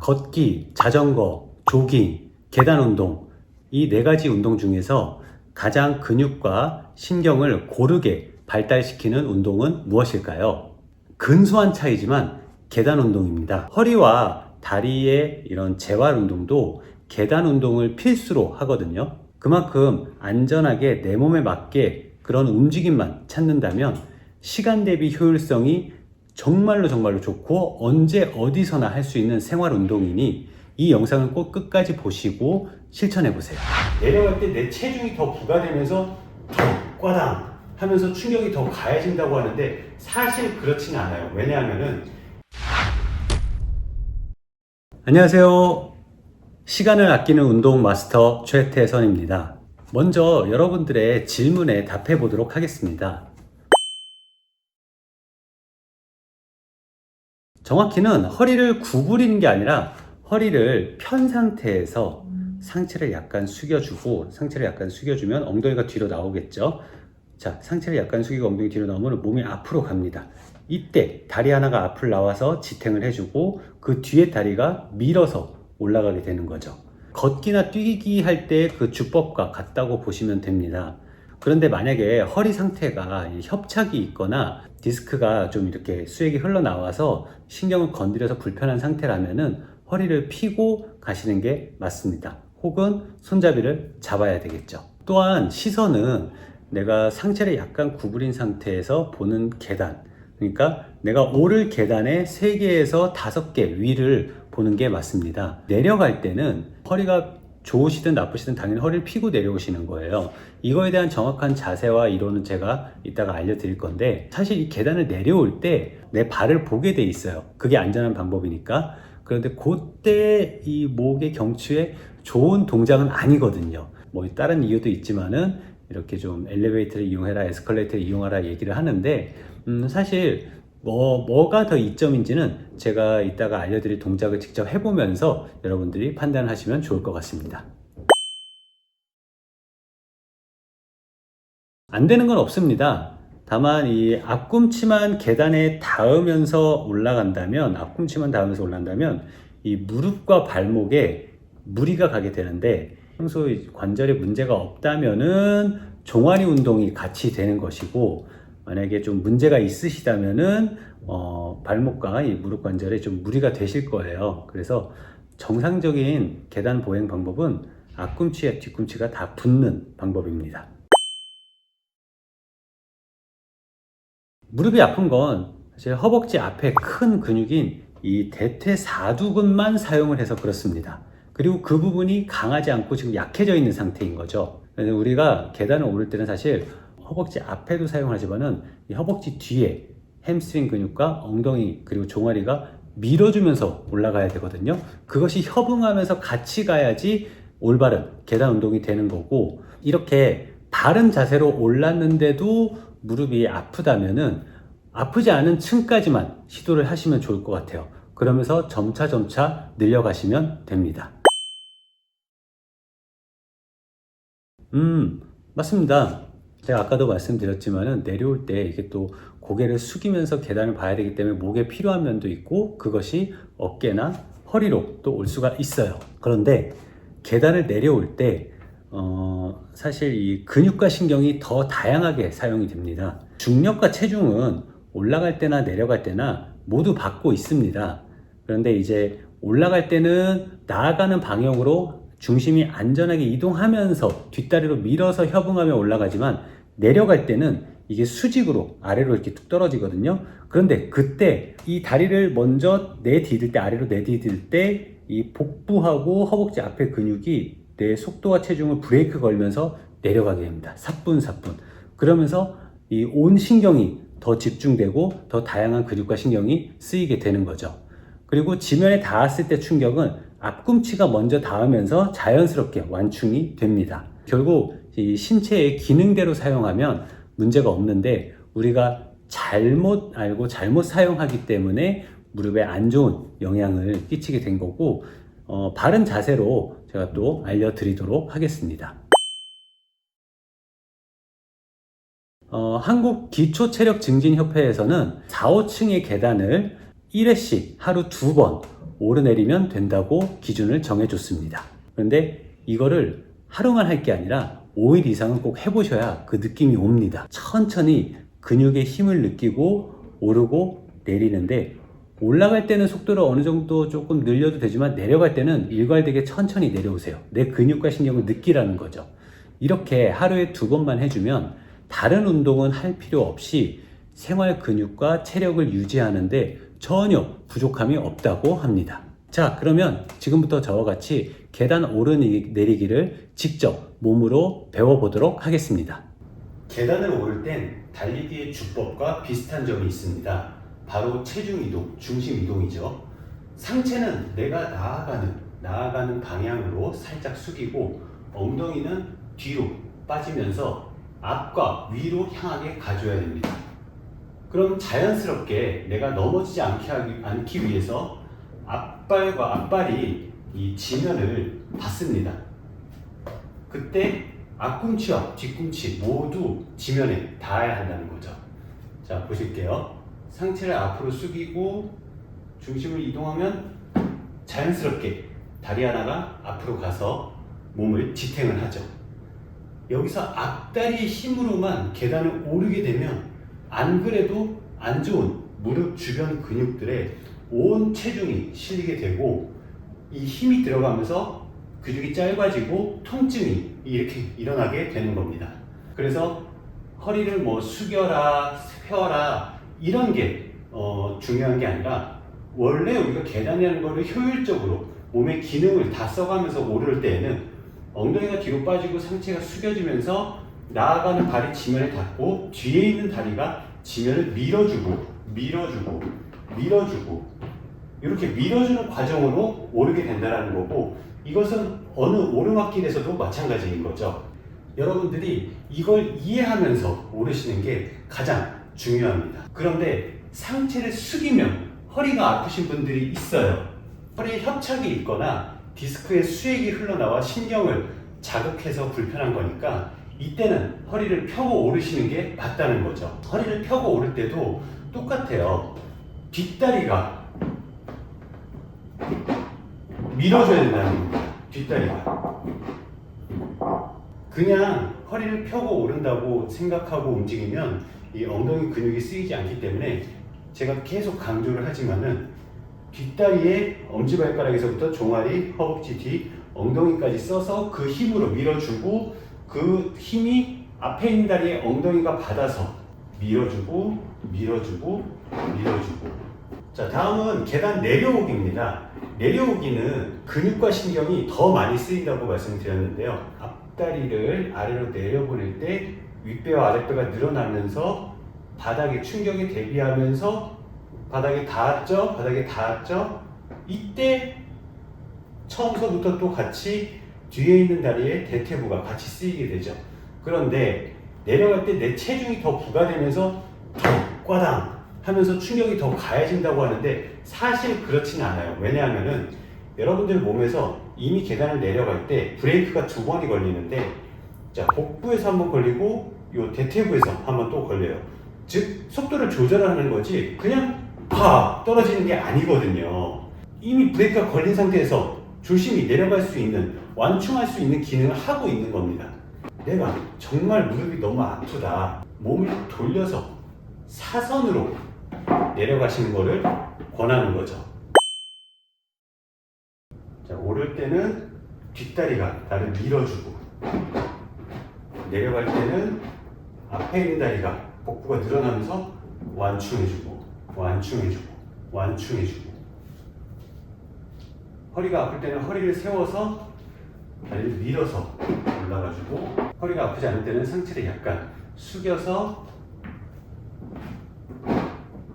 걷기, 자전거, 조깅, 계단 운동, 이 네 가지 운동 중에서 가장 근육과 신경을 고르게 발달시키는 운동은 무엇일까요? 근소한 차이지만 계단 운동입니다. 허리와 다리의 이런 재활 운동도 계단 운동을 필수로 하거든요. 그만큼 안전하게 내 몸에 맞게 그런 움직임만 찾는다면 시간 대비 효율성이 정말로 좋고 언제 어디서나 할 수 있는 생활 운동이니 이 영상을 꼭 끝까지 보시고 실천해 보세요. 내려갈 때 내 체중이 더 부과되면서 꽈당 하면서 충격이 더 가해진다고 하는데 사실 그렇지는 않아요. 왜냐하면은 안녕하세요. 시간을 아끼는 운동 마스터 최태선입니다. 먼저 여러분들의 질문에 답해 보도록 하겠습니다. 정확히는 허리를 구부리는 게 아니라 허리를 편 상태에서 상체를 약간 숙여주고, 상체를 약간 숙여주면 엉덩이가 뒤로 나오겠죠. 자, 상체를 약간 숙이고 엉덩이 뒤로 나오면 몸이 앞으로 갑니다. 이때 다리 하나가 앞을 나와서 지탱을 해주고 그 뒤에 다리가 밀어서 올라가게 되는 거죠. 걷기나 뛰기 할 때 그 주법과 같다고 보시면 됩니다. 그런데 만약에 허리 상태가 협착이 있거나 디스크가 좀 이렇게 수액이 흘러나와서 신경을 건드려서 불편한 상태라면은 허리를 펴고 가시는 게 맞습니다. 혹은 손잡이를 잡아야 되겠죠. 또한 시선은 내가 상체를 약간 구부린 상태에서 보는 계단, 그러니까 내가 오를 계단의 3개에서 5개 위를 보는 게 맞습니다. 내려갈 때는 허리가 좋으시든 나쁘시든 당연히 허리를 펴고 내려오시는 거예요. 이거에 대한 정확한 자세와 이론은 제가 이따가 알려드릴 건데, 사실 이 계단을 내려올 때 내 발을 보게 돼 있어요. 그게 안전한 방법이니까. 그런데 그때 이 목의 경추에 좋은 동작은 아니거든요. 뭐 다른 이유도 있지만은 이렇게 좀 엘리베이터를 이용해라, 에스컬레이터를 이용하라 얘기를 하는데 사실 뭐가 더 이점인지는 제가 이따가 알려드릴 동작을 직접 해보면서 여러분들이 판단을 하시면 좋을 것 같습니다. 안 되는 건 없습니다. 다만 이 앞꿈치만 계단에 닿으면서 올라간다면, 이 무릎과 발목에 무리가 가게 되는데, 평소에 관절에 문제가 없다면은 종아리 운동이 같이 되는 것이고, 만약에 좀 문제가 있으시다면은 발목과 이 무릎 관절에 좀 무리가 되실 거예요. 그래서 정상적인 계단 보행 방법은 앞꿈치와 뒤꿈치가 다 붙는 방법입니다. 무릎이 아픈 건 사실 허벅지 앞에 큰 근육인 이 대퇴사두근만 사용을 해서 그렇습니다. 그리고 그 부분이 강하지 않고 지금 약해져 있는 상태인 거죠. 그래서 우리가 계단을 오를 때는 사실 허벅지 앞에도 사용하지만은 이 허벅지 뒤에 햄스트링 근육과 엉덩이 그리고 종아리가 밀어주면서 올라가야 되거든요. 그것이 협응하면서 같이 가야지 올바른 계단 운동이 되는 거고, 이렇게 바른 자세로 올랐는데도 무릎이 아프다면은 아프지 않은 층까지만 시도를 하시면 좋을 것 같아요. 그러면서 점차 늘려가시면 됩니다. 맞습니다. 제가 아까도 말씀드렸지만은 내려올 때 이게 또 고개를 숙이면서 계단을 봐야 되기 때문에 목에 필요한 면도 있고, 그것이 어깨나 허리로 또 올 수가 있어요. 그런데 계단을 내려올 때 사실 이 근육과 신경이 더 다양하게 사용이 됩니다. 중력과 체중은 올라갈 때나 내려갈 때나 모두 받고 있습니다. 그런데 이제 올라갈 때는 나아가는 방향으로 중심이 안전하게 이동하면서 뒷다리로 밀어서 협응하며 올라가지만, 내려갈 때는 이게 수직으로 아래로 이렇게 뚝 떨어지거든요. 그런데 그때 이 다리를 먼저 내디딜 때, 아래로 내디딜 때 이 복부하고 허벅지 앞에 근육이 내 속도와 체중을 브레이크 걸면서 내려가게 됩니다. 사뿐사뿐. 그러면서 이 온 신경이 더 집중되고 더 다양한 근육과 신경이 쓰이게 되는 거죠. 그리고 지면에 닿았을 때 충격은 앞꿈치가 먼저 닿으면서 자연스럽게 완충이 됩니다. 결국 이 신체의 기능대로 사용하면 문제가 없는데, 우리가 잘못 알고 잘못 사용하기 때문에 무릎에 안 좋은 영향을 끼치게 된 거고, 바른 자세로 제가 또 알려드리도록 하겠습니다. 한국 기초체력증진협회에서는 4, 5층의 계단을 1회씩 하루 2번 오르내리면 된다고 기준을 정해줬습니다. 그런데 이거를 하루만 할 게 아니라 5일 이상은 꼭 해보셔야 그 느낌이 옵니다. 천천히 근육의 힘을 느끼고 오르고 내리는데, 올라갈 때는 속도를 어느 정도 조금 늘려도 되지만 내려갈 때는 일괄되게 천천히 내려오세요. 내 근육과 신경을 느끼라는 거죠. 이렇게 하루에 2번만 해주면 다른 운동은 할 필요 없이 생활 근육과 체력을 유지하는데 전혀 부족함이 없다고 합니다. 자, 그러면 지금부터 저와 같이 계단 오르내리기를 직접 몸으로 배워보도록 하겠습니다. 계단을 오를 땐 달리기의 주법과 비슷한 점이 있습니다. 바로 체중 이동, 중심 이동이죠. 상체는 내가 나아가는 방향으로 살짝 숙이고, 엉덩이는 뒤로 빠지면서 앞과 위로 향하게 가져야 됩니다. 그럼 자연스럽게 내가 넘어지지 않기 위해서 앞발이 이 지면을 닿습니다. 그때 앞꿈치와 뒤꿈치 모두 지면에 닿아야 한다는 거죠. 자, 보실게요. 상체를 앞으로 숙이고 중심을 이동하면 자연스럽게 다리 하나가 앞으로 가서 몸을 지탱을 하죠. 여기서 앞다리의 힘으로만 계단을 오르게 되면 안 그래도 안 좋은 무릎 주변 근육들에 온 체중이 실리게 되고, 이 힘이 들어가면서 근육이 짧아지고 통증이 이렇게 일어나게 되는 겁니다. 그래서 허리를 뭐 숙여라, 펴라 이런 게 중요한 게 아니라, 원래 우리가 계단이라는 거를 효율적으로 몸의 기능을 다 써가면서 오를 때에는 엉덩이가 뒤로 빠지고 상체가 숙여지면서 나아가는 발이 지면에 닿고, 뒤에 있는 다리가 지면을 밀어주고 이렇게 밀어주는 과정으로 오르게 된다는 거고, 이것은 어느 오르막길에서도 마찬가지인 거죠. 여러분들이 이걸 이해하면서 오르시는 게 가장 중요합니다. 그런데 상체를 숙이면 허리가 아프신 분들이 있어요. 허리에 협착이 있거나 디스크에 수액이 흘러나와 신경을 자극해서 불편한 거니까 이때는 허리를 펴고 오르시는 게 맞다는 거죠. 허리를 펴고 오를 때도 똑같아요. 뒷다리가 밀어줘야 된다는 겁니다. 뒷다리가. 그냥 허리를 펴고 오른다고 생각하고 움직이면 이 엉덩이 근육이 쓰이지 않기 때문에 제가 계속 강조를 하지만은 뒷다리에 엄지발가락에서부터 종아리, 허벅지 뒤, 엉덩이까지 써서 그 힘으로 밀어주고, 그 힘이 앞에 있는 다리에 엉덩이가 받아서 밀어주고. 자, 다음은 계단 내려오기입니다. 내려오기는 근육과 신경이 더 많이 쓰인다고 말씀드렸는데요. 앞다리를 아래로 내려보낼 때 윗배와 아랫배가 늘어나면서 바닥에 충격에 대비하면서 바닥에 닿았죠? 이때 처음서부터 또 같이 뒤에 있는 다리에 대퇴부가 같이 쓰이게 되죠. 그런데 내려갈 때 내 체중이 더 부과되면서 더 꽈당 하면서 충격이 더 가해진다고 하는데, 사실 그렇지는 않아요. 왜냐하면은 여러분들 몸에서 이미 계단을 내려갈 때 브레이크가 2번이 걸리는데, 자, 복부에서 한번 걸리고 요 대퇴부에서 한번 또 걸려요. 즉 속도를 조절하는 거지 그냥 팍 떨어지는 게 아니거든요. 이미 브레이크가 걸린 상태에서 조심히 내려갈 수 있는, 완충할 수 있는 기능을 하고 있는 겁니다. 내가 정말 무릎이 너무 아프다, 몸을 돌려서 사선으로 내려가시는 거를 권하는 거죠. 자, 오를 때는 뒷다리가 나를 밀어주고, 내려갈 때는 앞에 있는 다리가 복부가 늘어나면서 완충해주고. 허리가 아플 때는 허리를 세워서 다리를 밀어서 올라가주고, 허리가 아프지 않을 때는 상체를 약간 숙여서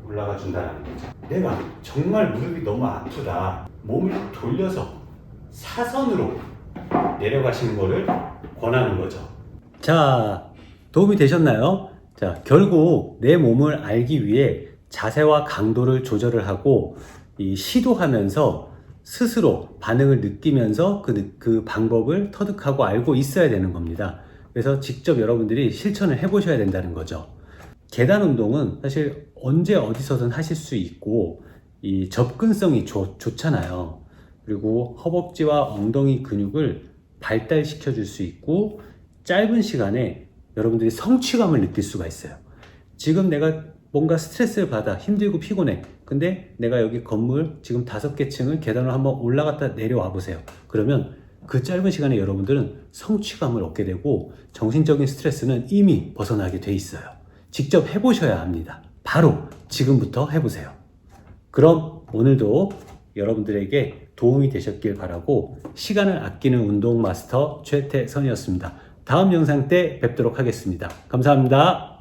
올라가 준다는 거죠. 내가 정말 무릎이 너무 아프다, 몸을 돌려서 사선으로 내려가시는 거를 권하는 거죠. 자, 도움이 되셨나요? 자, 결국 내 몸을 알기 위해 자세와 강도를 조절을 하고 시도하면서 스스로 반응을 느끼면서 그 방법을 터득하고 알고 있어야 되는 겁니다. 그래서 직접 여러분들이 실천을 해보셔야 된다는 거죠. 계단 운동은 사실 언제 어디서든 하실 수 있고, 이 접근성이 좋잖아요. 그리고 허벅지와 엉덩이 근육을 발달시켜 줄 수 있고 짧은 시간에 여러분들이 성취감을 느낄 수가 있어요. 지금 내가 뭔가 스트레스를 받아 힘들고 피곤해. 근데 내가 여기 건물 지금 5개 층을 계단을 한번 올라갔다 내려와 보세요. 그러면 그 짧은 시간에 여러분들은 성취감을 얻게 되고 정신적인 스트레스는 이미 벗어나게 돼 있어요. 직접 해보셔야 합니다. 바로 지금부터 해보세요. 그럼 오늘도 여러분들에게 도움이 되셨길 바라고 시간을 아끼는 운동 마스터 최태선이었습니다. 다음 영상 때 뵙도록 하겠습니다. 감사합니다.